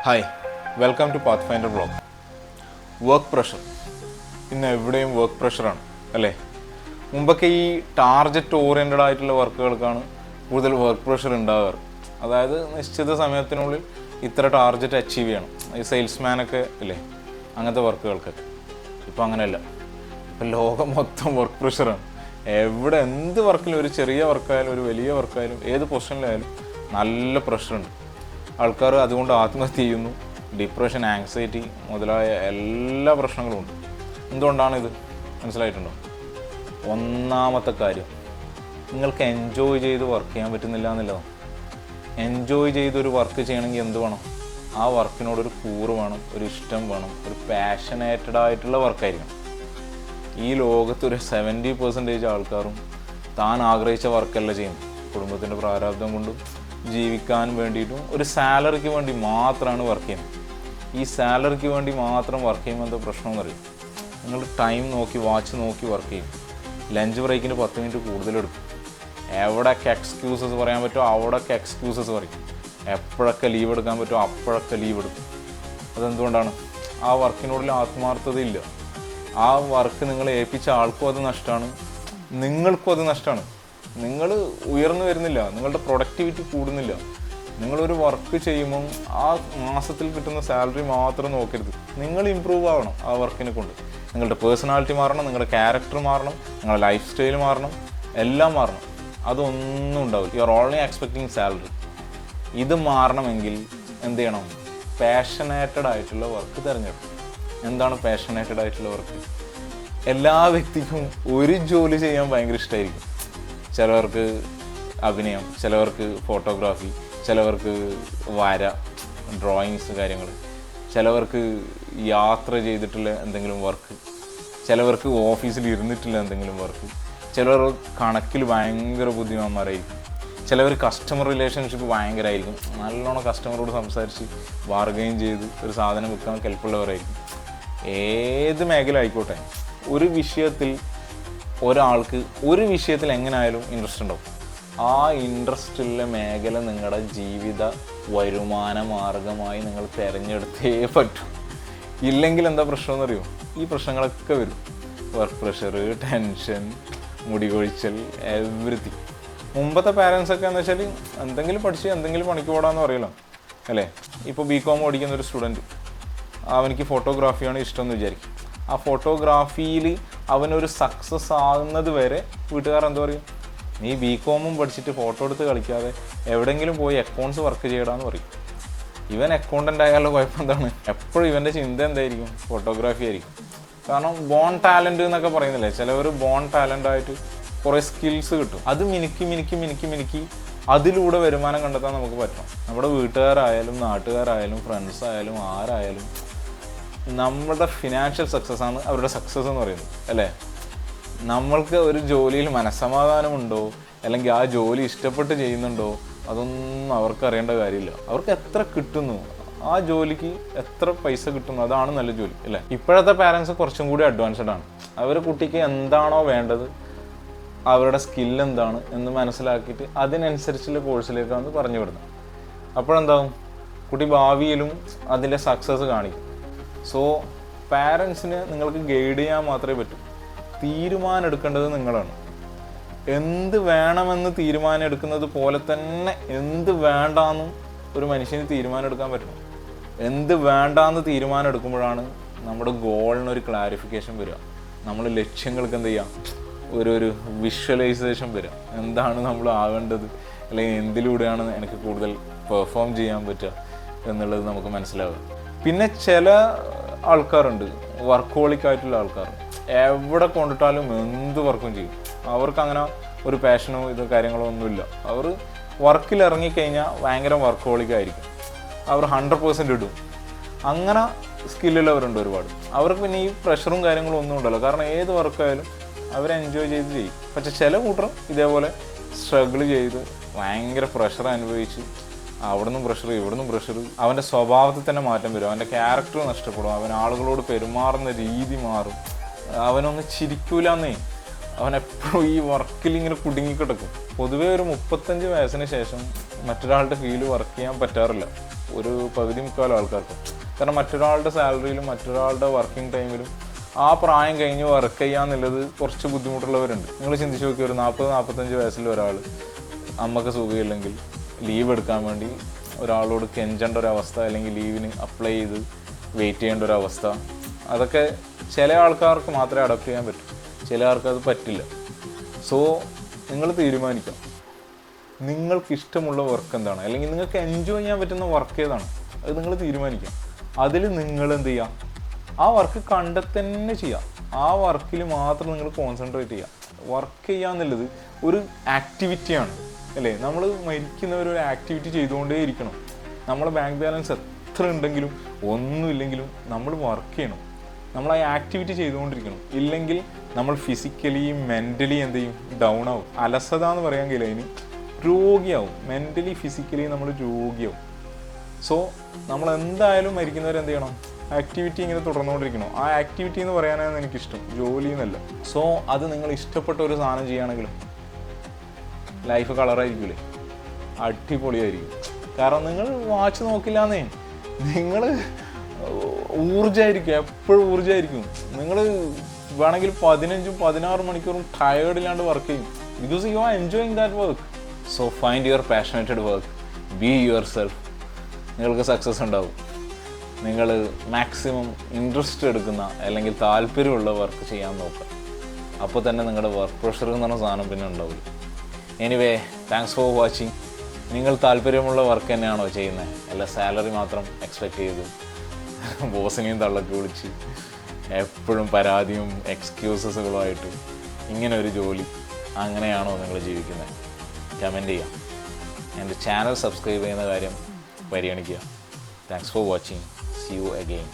Hi, welcome to pathfinder vlog. Work pressure. ഇന്ന് എവിടെയും work പ്രഷറാണ് അല്ലേ? മുമ്പൊക്കെ ഈ ടാർഗറ്റ് ഓറിയൻറ്റഡ് ആയിട്ടുള്ള വർക്കുകൾക്കാണ് കൂടുതൽ വർക്ക് പ്രഷർ ഉണ്ടാകാറ്. അതായത് നിശ്ചിത സമയത്തിനുള്ളിൽ ഇത്ര ടാർഗറ്റ് അച്ചീവ് ചെയ്യണം. ഈ സെയിൽസ്മാനൊക്കെ ഇല്ലേ, അങ്ങനത്തെ വർക്കുകൾക്കൊക്കെ. ഇപ്പം അങ്ങനെയല്ല. ഇപ്പം ലോകം മൊത്തം വർക്ക് പ്രഷറാണ്. എവിടെ എന്ത് വർക്കിലും, ഒരു ചെറിയ വർക്കായാലും ഒരു വലിയ വർക്കായാലും ഏത് പൊസിഷനിലായാലും നല്ല പ്രഷറുണ്ട്. ആൾക്കാർ അതുകൊണ്ട് ആത്മഹത്യ ചെയ്യുന്നു. ഡിപ്രഷൻ, ആങ്സൈറ്റി മുതലായ എല്ലാ പ്രശ്നങ്ങളും ഉണ്ട്. എന്തുകൊണ്ടാണിത് മനസ്സിലായിട്ടുണ്ടോ? ഒന്നാമത്തെ കാര്യം, നിങ്ങൾക്ക് എൻജോയ് ചെയ്ത് വർക്ക് ചെയ്യാൻ പറ്റുന്നില്ല എന്നുള്ളതാണ്. എൻജോയ് ചെയ്തൊരു വർക്ക് ചെയ്യണമെങ്കിൽ എന്ത് വേണം? ആ വർക്കിനോടൊരു കൂറ് വേണം, ഒരു ഇഷ്ടം വേണം, ഒരു പാഷനേറ്റഡ് ആയിട്ടുള്ള വർക്കായിരിക്കണം. ഈ ലോകത്ത് ഒരു 70% ആൾക്കാരും താൻ ആഗ്രഹിച്ച വർക്കല്ല ചെയ്യുന്നത്. കുടുംബത്തിൻ്റെ പ്രാരാബ്ദം കൊണ്ടും ജീവിക്കാൻ വേണ്ടിയിട്ടും ഒരു സാലറിക്ക് വേണ്ടി മാത്രമാണ് വർക്ക് ചെയ്യുന്നത്. ഈ സാലറിക്ക് വേണ്ടി മാത്രം വർക്ക് ചെയ്യുമ്പോൾ എന്താ പ്രശ്നം എന്നറിയും? നിങ്ങൾ ടൈം നോക്കി, വാച്ച് നോക്കി വർക്ക് ചെയ്യും. ലഞ്ച് ബ്രേക്കിന് 10 മിനിറ്റ് കൂടുതലെടുക്കും. എവിടെയൊക്കെ എക്സ്ക്യൂസസ് പറയാൻ പറ്റുമോ അവിടെയൊക്കെ എക്സ്ക്യൂസസ് പറയും. എപ്പോഴൊക്കെ ലീവ് എടുക്കാൻ പറ്റുമോ അപ്പോഴൊക്കെ ലീവ് എടുക്കും. അതെന്തുകൊണ്ടാണ്? ആ വർക്കിനോടുള്ള ആത്മാർത്ഥതയില്ല. ആ വർക്ക് നിങ്ങൾ ഏൽപ്പിച്ച ആൾക്കും അത് നഷ്ടമാണ്, നിങ്ങൾക്കും അത് നഷ്ടമാണ്. നിങ്ങൾ ഉയർന്നു വരുന്നില്ല, നിങ്ങളുടെ പ്രൊഡക്ടിവിറ്റി കൂടുന്നില്ല. നിങ്ങളൊരു വർക്ക് ചെയ്യുമ്പം ആ മാസത്തിൽ കിട്ടുന്ന സാലറി മാത്രം നോക്കരുത്. നിങ്ങൾ ഇമ്പ്രൂവ് ആവണം ആ വർക്കിനെ കൊണ്ട്. നിങ്ങളുടെ പേഴ്സണാലിറ്റി മാറണം, നിങ്ങളുടെ ക്യാരക്ടർ മാറണം, നിങ്ങളുടെ ലൈഫ് സ്റ്റൈൽ മാറണം, എല്ലാം മാറണം. അതൊന്നും ഉണ്ടാവില്ല. You are only expecting salary. ഇത് മാറണമെങ്കിൽ എന്ത് ചെയ്യണം? പാഷനേറ്റഡ് ആയിട്ടുള്ള വർക്ക് തിരഞ്ഞെടുക്കും. എന്താണ് പാഷനേറ്റഡ് ആയിട്ടുള്ള വർക്ക്? എല്ലാ വ്യക്തിക്കും ഒരു ജോലി ചെയ്യാൻ ഭയങ്കര ഇഷ്ടമായിരിക്കും. ചിലവർക്ക് അഭിനയം, ചിലവർക്ക് ഫോട്ടോഗ്രാഫി, ചിലവർക്ക് വര, ഡ്രോയിങ്സ് കാര്യങ്ങൾ, ചിലവർക്ക് യാത്ര ചെയ്തിട്ടുള്ള എന്തെങ്കിലും വർക്ക്, ചിലവർക്ക് ഓഫീസിൽ ഇരുന്നിട്ടുള്ള എന്തെങ്കിലും വർക്ക്, ചിലർ കണക്കിൽ ഭയങ്കര ബുദ്ധിമാന്മാരായിരിക്കും, ചിലവർ കസ്റ്റമർ റിലേഷൻഷിപ്പ് ഭയങ്കരമായിരിക്കും. നല്ലോണം കസ്റ്റമറോട് സംസാരിച്ച് ബാർഗെയിൻ ചെയ്ത് ഒരു സാധനം വിൽക്കാൻ കെൽപ്പുള്ളവരായിരിക്കും. ഏത് മേഖല ആയിക്കോട്ടെ, ഒരു വിഷയത്തിൽ ഒരാൾക്ക് ഒരു വിഷയത്തിൽ എങ്ങനെയായാലും ഇൻട്രസ്റ്റ് ഉണ്ടാവും. ആ ഇൻട്രസ്റ്റുള്ള മേഖല നിങ്ങളുടെ ജീവിത വരുമാന മാർഗമായി നിങ്ങൾ തിരഞ്ഞെടുത്തേ പറ്റൂ. ഇല്ലെങ്കിൽ എന്താ പ്രശ്നം എന്നറിയോ? ഈ പ്രശ്നങ്ങളൊക്കെ വരും. വർക്ക് പ്രഷർ, ടെൻഷൻ, മുടി കൊഴിച്ചൽ, എവറിത്തിങ്. മുമ്പത്തെ പാരൻസൊക്കെ എന്ന് വെച്ചാൽ എന്തെങ്കിലും പഠിച്ച് എന്തെങ്കിലും പണിക്ക് പോടാന്ന് പറയല്ലോ അല്ലേ? ഇപ്പോൾ BCom പഠിക്കുന്ന ഒരു സ്റ്റുഡൻറ്റ്, അവനിക്ക് ഫോട്ടോഗ്രാഫിയാണ് ഇഷ്ടം എന്ന് വിചാരിക്കും. ആ ഫോട്ടോഗ്രാഫിയിൽ അവനൊരു സക്സസ് ആകുന്നത് വരെ വീട്ടുകാർ എന്താ പറയും? നീ BCom പഠിച്ചിട്ട് ഫോട്ടോ എടുത്ത് കളിക്കാതെ എവിടെയെങ്കിലും പോയി അക്കൗണ്ട്സ് വർക്ക് ചെയ്യടാന്ന് പറയും. ഇവൻ അക്കൗണ്ടൻ്റ് ആയാലുള്ള കുഴപ്പം എന്താണ്? എപ്പോഴും ഇവൻ്റെ ചിന്ത എന്തായിരിക്കും? ഫോട്ടോഗ്രാഫി ആയിരിക്കും. കാരണം ബോൺ ടാലൻറ്റ് എന്നൊക്കെ പറയുന്നില്ലേ, ചിലവർ ബോൺ ടാലൻ്റായിട്ട് കുറേ സ്കിൽസ് കിട്ടും. അത് മിനുക്കി അതിലൂടെ വരുമാനം കണ്ടെത്താൻ നമുക്ക് പറ്റണം. നമ്മുടെ വീട്ടുകാരായാലും നാട്ടുകാരായാലും ഫ്രണ്ട്സായാലും ആരായാലും നമ്മുടെ ഫിനാൻഷ്യൽ സക്സസ്സാണ് അവരുടെ സക്സസ് എന്ന് പറയുന്നത് അല്ലേ? നമ്മൾക്ക് ഒരു ജോലിയിൽ മനസ്സമാധാനമുണ്ടോ, അല്ലെങ്കിൽ ആ ജോലി ഇഷ്ടപ്പെട്ട് ചെയ്യുന്നുണ്ടോ, അതൊന്നും അവർക്ക് അറിയേണ്ട കാര്യമില്ല. അവർക്ക് എത്ര കിട്ടുന്നു, ആ ജോലിക്ക് എത്ര പൈസ കിട്ടുന്നു, അതാണ് നല്ല ജോലി അല്ലേ? ഇപ്പോഴത്തെ പാരൻസ് കുറച്ചും കൂടി അഡ്വാൻസ്ഡ് ആണ്. അവർ കുട്ടിക്ക് എന്താണോ വേണ്ടത്, അവരുടെ സ്കിൽ എന്താണ് എന്ന് മനസ്സിലാക്കിയിട്ട് അതിനനുസരിച്ചുള്ള കോഴ്സിലേക്കാണ് പറഞ്ഞു വിടുന്നത്. അപ്പോഴെന്താവും? കുട്ടി ഭാവിയിലും അതിൻ്റെ സക്സസ് കാണിക്കും. സോ പാരൻസിന് നിങ്ങൾക്ക് ഗൈഡ് ചെയ്യാൻ മാത്രമേ പറ്റൂ. തീരുമാനം എടുക്കേണ്ടത് നിങ്ങളാണ്. എന്ത് വേണമെന്ന് തീരുമാനം എടുക്കുന്നത് പോലെ തന്നെ എന്ത് വേണ്ടാന്നും ഒരു മനുഷ്യന് തീരുമാനം എടുക്കാൻ പറ്റണം. എന്ത് വേണ്ടാന്ന് തീരുമാനം എടുക്കുമ്പോഴാണ് നമ്മുടെ ഗോളിനൊരു ക്ലാരിഫിക്കേഷൻ വരിക. നമ്മൾ ലക്ഷ്യങ്ങൾക്ക് എന്ത് ചെയ്യാം? ഒരു വിഷ്വലൈസേഷൻ വരിക. എന്താണ് നമ്മൾ ആവേണ്ടത്, അല്ലെങ്കിൽ എന്തിലൂടെയാണ് എനിക്ക് കൂടുതൽ പെർഫോം ചെയ്യാൻ പറ്റുക എന്നുള്ളത് നമുക്ക് മനസ്സിലാവുക. പിന്നെ ചില ആൾക്കാരുണ്ട്, വർക്കോളിക് ആയിട്ടുള്ള ആൾക്കാർ. എവിടെ കൊണ്ടിട്ടാലും എന്ത് വർക്കും ചെയ്യും. അവർക്ക് അങ്ങനെ ഒരു പാഷനോ ഇത് കാര്യങ്ങളോ ഒന്നുമില്ല. അവർ വർക്കിൽ ഇറങ്ങിക്കഴിഞ്ഞാൽ ഭയങ്കര വർക്കോളിക് ആയിരിക്കും. അവർ 100% ഇടും. അങ്ങനെ സ്കില്ലുള്ളവരുണ്ട് ഒരുപാട്. അവർക്ക് പിന്നെ ഈ പ്രഷറും കാര്യങ്ങളും ഒന്നും ഉണ്ടല്ലോ. കാരണം ഏത് വർക്കായാലും അവർ എൻജോയ് ചെയ്ത് ചെയ്യും. പക്ഷെ ചില കൂട്ടരും ഇതേപോലെ സ്ട്രഗിൾ ചെയ്ത് ഭയങ്കര പ്രഷർ അനുഭവിച്ച് അവിടുന്ന് പ്രഷർ ഇവിടുന്ന് പ്രഷർ, അവൻ്റെ സ്വഭാവത്തിൽ തന്നെ മാറ്റം വരും. അവൻ്റെ ക്യാരക്ടർ നഷ്ടപ്പെടും. അവൻ ആളുകളോട് പെരുമാറുന്ന രീതി മാറും. അവനൊന്ന് ചിരിക്കൂലെന്നേ. അവനെപ്പോഴും ഈ വർക്കിൽ ഇങ്ങനെ കുടുങ്ങിക്കിടക്കും. പൊതുവേ ഒരു 35 വയസ്സിന് ശേഷം മറ്റൊരാളുടെ കീഴിൽ വർക്ക് ചെയ്യാൻ പറ്റാറില്ല. ഒരു പകുതി മുക്കാലും ആൾക്കാർക്ക്. കാരണം മറ്റൊരാളുടെ സാലറിയിലും മറ്റൊരാളുടെ വർക്കിംഗ് ടൈമിലും ആ പ്രായം കഴിഞ്ഞ് വർക്ക് ചെയ്യാന്നുള്ളത് കുറച്ച് ബുദ്ധിമുട്ടുള്ളവരുണ്ട്. നിങ്ങൾ ചിന്തിച്ച് നോക്കി, ഒരു 40-45 വയസ്സിൽ ഒരാൾ അമ്മക്ക് സുഖമില്ലെങ്കിൽ ലീവ് എടുക്കാൻ വേണ്ടി ഒരാളോട് കെഞ്ചേണ്ട ഒരവസ്ഥ, അല്ലെങ്കിൽ ലീവിന് അപ്ലൈ ചെയ്ത് വെയിറ്റ് ചെയ്യേണ്ട ഒരവസ്ഥ, അതൊക്കെ ചില ആൾക്കാർക്ക് മാത്രമേ അഡോപ്റ്റ് ചെയ്യാൻ പറ്റൂ, ചില ആൾക്ക് അത് പറ്റില്ല. സോ നിങ്ങൾ തീരുമാനിക്കാം നിങ്ങൾക്ക് ഇഷ്ടമുള്ള വർക്ക് എന്താണ്, അല്ലെങ്കിൽ നിങ്ങൾക്ക് എൻജോയ് ചെയ്യാൻ പറ്റുന്ന വർക്ക് ഏതാണ്, അത് നിങ്ങൾ തീരുമാനിക്കാം. അതിൽ നിങ്ങൾ എന്ത് ചെയ്യുക, ആ വർക്ക് കണ്ടെത്തന്നെ ചെയ്യുക. ആ വർക്കിൽ മാത്രം നിങ്ങൾ കോൺസെൻട്രേറ്റ് ചെയ്യുക. വർക്ക് ചെയ്യുക എന്നുള്ളത് ഒരു ആക്ടിവിറ്റിയാണ് അല്ലേ? നമ്മൾ മരിക്കുന്നവർ ഒരു ആക്ടിവിറ്റി ചെയ്തുകൊണ്ടേ ഇരിക്കണം. നമ്മളെ ബാങ്ക് ബാലൻസ് എത്ര ഉണ്ടെങ്കിലും ഒന്നുമില്ലെങ്കിലും നമ്മൾ വർക്ക് ചെയ്യണം. നമ്മൾ ആ ആക്ടിവിറ്റി ചെയ്തുകൊണ്ടിരിക്കണം. ഇല്ലെങ്കിൽ നമ്മൾ ഫിസിക്കലി മെൻ്റലി എന്ത് ചെയ്യും, ഡൗൺ ആവും. അലസത എന്ന് പറയാൻ കഴിയില്ല, അതിന് രോഗിയാവും. മെൻ്റലി ഫിസിക്കലി നമ്മൾ രോഗിയാവും. സോ നമ്മൾ എന്തായാലും മരിക്കുന്നവർ എന്ത് ചെയ്യണം, ആക്ടിവിറ്റി ഇങ്ങനെ തുടർന്നുകൊണ്ടിരിക്കണം. ആ ആക്ടിവിറ്റി എന്ന് പറയാനാണ് എനിക്കിഷ്ടം, ജോലി എന്നല്ല. സോ അത് നിങ്ങൾ ഇഷ്ടപ്പെട്ട ഒരു സാധനം ചെയ്യുകയാണെങ്കിലും ലൈഫ് കളറായിരിക്കില്ലേ, അടിപൊളിയായിരിക്കും. കാരണം നിങ്ങൾ വാച്ച് നോക്കില്ലാന്നേ, നിങ്ങൾ ഊർജ്ജമായിരിക്കും, എപ്പോഴും ഊർജ്ജമായിരിക്കും. നിങ്ങൾ വേണമെങ്കിൽ 15-16 മണിക്കൂറും ടയേർഡില്ലാണ്ട് വർക്ക് ചെയ്യും. Because you are enjoying that work. So find your passionated work, be yourself. നിങ്ങൾക്ക് സക്സസ് ഉണ്ടാവും. നിങ്ങൾ മാക്സിമം ഇൻട്രസ്റ്റ് എടുക്കുന്ന അല്ലെങ്കിൽ താല്പര്യമുള്ള വർക്ക് ചെയ്യാൻ നോക്കുക. അപ്പോൾ തന്നെ നിങ്ങളുടെ വർക്ക് പ്രഷർ എന്ന് പറഞ്ഞ സാധനം പിന്നെ ഉണ്ടാവില്ല. Anyway, thanks for watching. നിങ്ങൾ താല്പര്യമുള്ള വർക്ക് തന്നെയാണോ ചെയ്യുന്നത്? അല്ല സാലറി മാത്രം എക്സ്പെക്റ്റ് ചെയ്ത് ബോസിനെയും തള്ളക്ക് വിളിച്ച് എപ്പോഴും പരാതിയും എക്സ്ക്യൂസസുകളുമായിട്ട് ഇങ്ങനെ ഒരു ജോലി, അങ്ങനെയാണോ നിങ്ങൾ ജീവിക്കുന്നത്? കമൻറ്റ് ചെയ്യാം. എൻ്റെ ചാനൽ സബ്സ്ക്രൈബ് ചെയ്യുന്ന കാര്യം പരിഗണിക്കുക. Thanks for watching. See you again.